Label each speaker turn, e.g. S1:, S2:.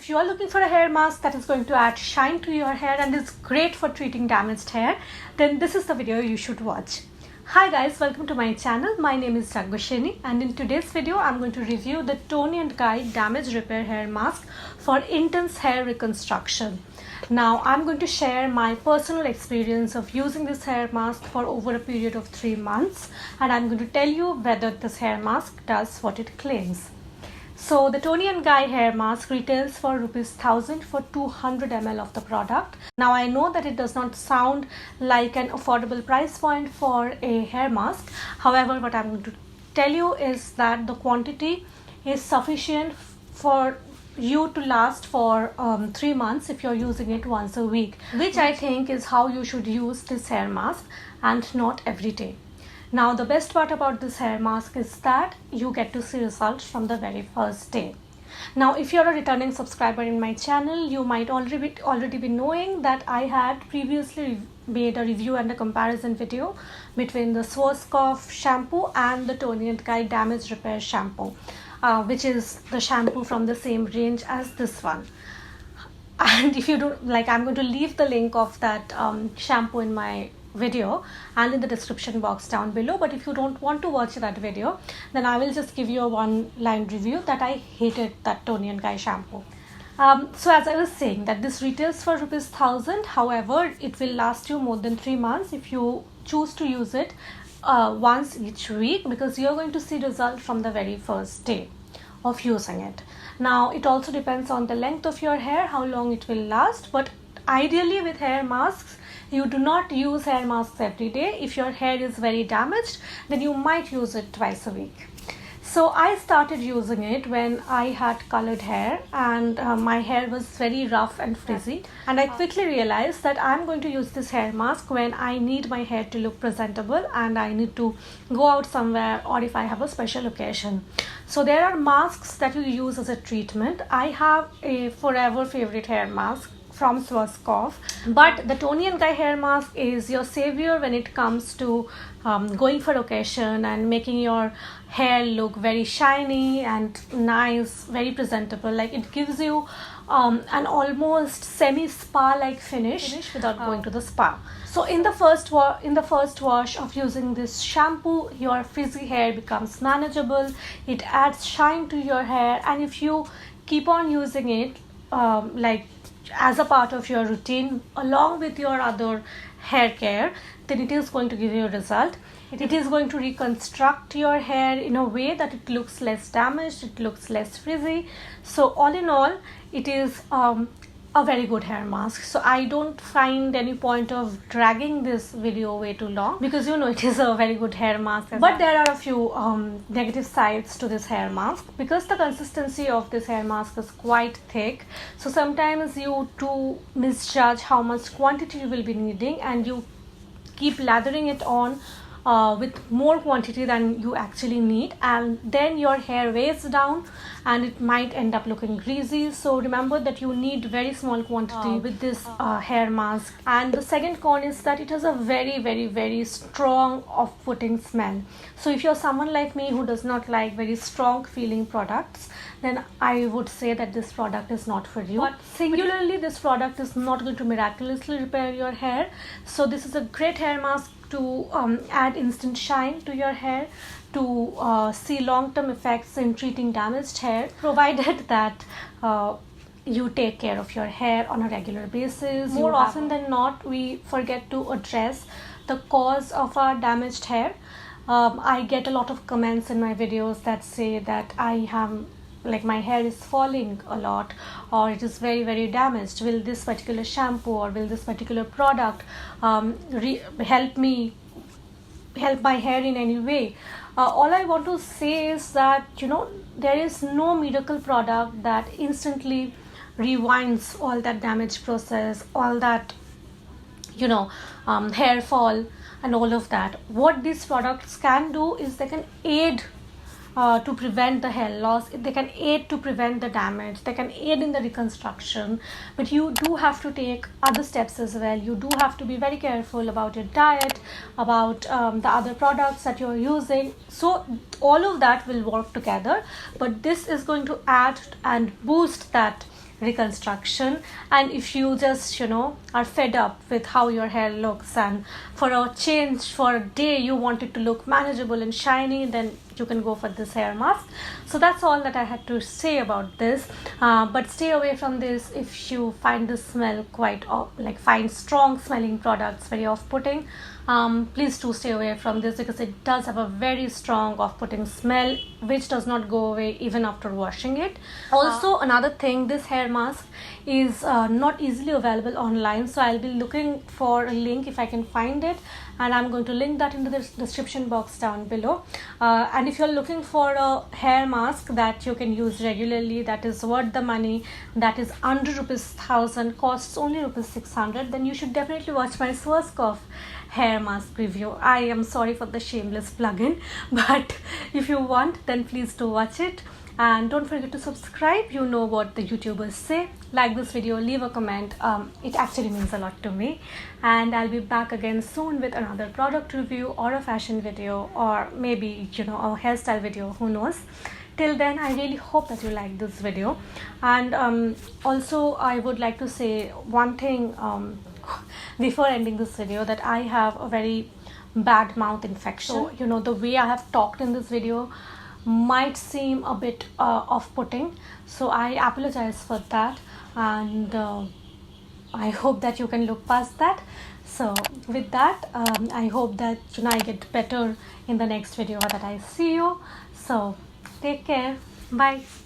S1: if you are looking for a hair mask that is going to add shine to your hair and is great for treating damaged hair, then this is the video you should watch. Hi guys, welcome to my channel. My name is Raghusheni, and in today's video I'm going to review the Toni & Guy Damage Repair Hair Mask for intense hair reconstruction. Now I'm going to share my personal experience of using this hair mask for over a period of 3 months, and I'm going to tell you whether this hair mask does what it claims. So the Toni & Guy hair mask retails for ₹1000 for 200 ml of the product. Now I know that it does not sound like an affordable price point for a hair mask. However, what I'm going to tell you is that the quantity is sufficient for you to last for 3 months if you're using it once a week, which I think is how you should use this hair mask and not every day. Now the best part about this hair mask is that you get to see results from the very first day. Now if you're a returning subscriber in my channel, you might already be knowing that I had previously made a review and a comparison video between the Schwarzkopf shampoo and the Toni & Guy Damage Repair shampoo, which is the shampoo from the same range as this one. And if you don't like, I'm going to leave the link of that shampoo in my video and in the description box down below. But if you don't want to watch that video, then I will just give you a one-line review that I hated that Toni & Guy shampoo. So as I was saying, that this retails for ₹1000. However, it will last you more than 3 months if you choose to use it once each week, because you're going to see result from the very first day of using it. Now it also depends on the length of your hair, how long it will last, but ideally with hair masks, you do not use hair masks every day. If your hair is very damaged, then you might use it twice a week. So I started using it when I had colored hair and my hair was very rough and frizzy, and I quickly realized that I'm going to use this hair mask when I need my hair to look presentable and I need to go out somewhere, or if I have a special occasion. So there are masks that you use as a treatment. I have a forever favorite hair mask from Schwarzkopf, but the Toni & Guy hair mask is your savior when it comes to going for occasion and making your hair look very shiny and nice, very presentable. Like, it gives you an almost semi-spa like finish without going to the spa. So in the first wash of using this shampoo, your frizzy hair becomes manageable. It adds shine to your hair, and if you keep on using it like as a part of your routine along with your other hair care, then it is going to give you a result. It is going to reconstruct your hair in a way that it looks less damaged, it looks less frizzy. So all in all, it is a very good hair mask. So I don't find any point of dragging this video way too long, because you know it is a very good hair mask. But there are a few negative sides to this hair mask, because the consistency of this hair mask is quite thick. So sometimes you do misjudge how much quantity you will be needing, and you keep lathering it on with more quantity than you actually need, and then your hair weighs down and it might end up looking greasy. So remember that you need very small quantity with this hair mask. And the second con is that it has a very strong off-putting smell. So if you're someone like me who does not like very strong feeling products, then I would say that this product is not for you. But singularly, this product is not going to miraculously repair your hair. So this is a great hair mask to add instant shine to your hair, to see long-term effects in treating damaged hair, provided that you take care of your hair on a regular basis. More often than not, we forget to address the cause of our damaged hair. I get a lot of comments in my videos that say that my hair is falling a lot, or it is very damaged. Will this particular shampoo or will this particular product help my hair in any way? All I want to say is that, you know, there is no miracle product that instantly rewinds all that damage process, all that, you know, hair fall and all of that. What these products can do is they can aid to prevent the hair loss, they can aid to prevent the damage, they can aid in the reconstruction. But you do have to take other steps as well. You do have to be very careful about your diet, about the other products that you're using. So all of that will work together, but this is going to add and boost that reconstruction. And if you just are fed up with how your hair looks, and for a change, for a day you want it to look manageable and shiny, then you can go for this hair mask. So that's all that I had to say about this. But stay away from this if you find the smell quite find strong smelling products very off-putting. Please do stay away from this, because it does have a very strong off-putting smell which does not go away even after washing it. Also, another thing, this hair mask is not easily available online, so I'll be looking for a link if I can find it, and I'm going to link that in the description box down below. And if you're looking for a hair mask that you can use regularly, that is worth the money, that is under ₹1,000, costs only ₹600, then you should definitely watch my Schwarzkopf hair mask review. I am sorry for the shameless plug-in, but if you want, then please do watch it. And don't forget to subscribe. You know what the YouTubers say. Like this video, leave a comment. It actually means a lot to me. And I'll be back again soon with another product review or a fashion video, or maybe a hairstyle video, who knows. Till then, I really hope that you like this video. And also I would like to say one thing before ending this video, that I have a very bad mouth infection. So the way I have talked in this video might seem a bit off-putting, so I apologize for that, and I hope that you can look past that. So with that, I hope that I get better in the next video that I see you. So take care. Bye.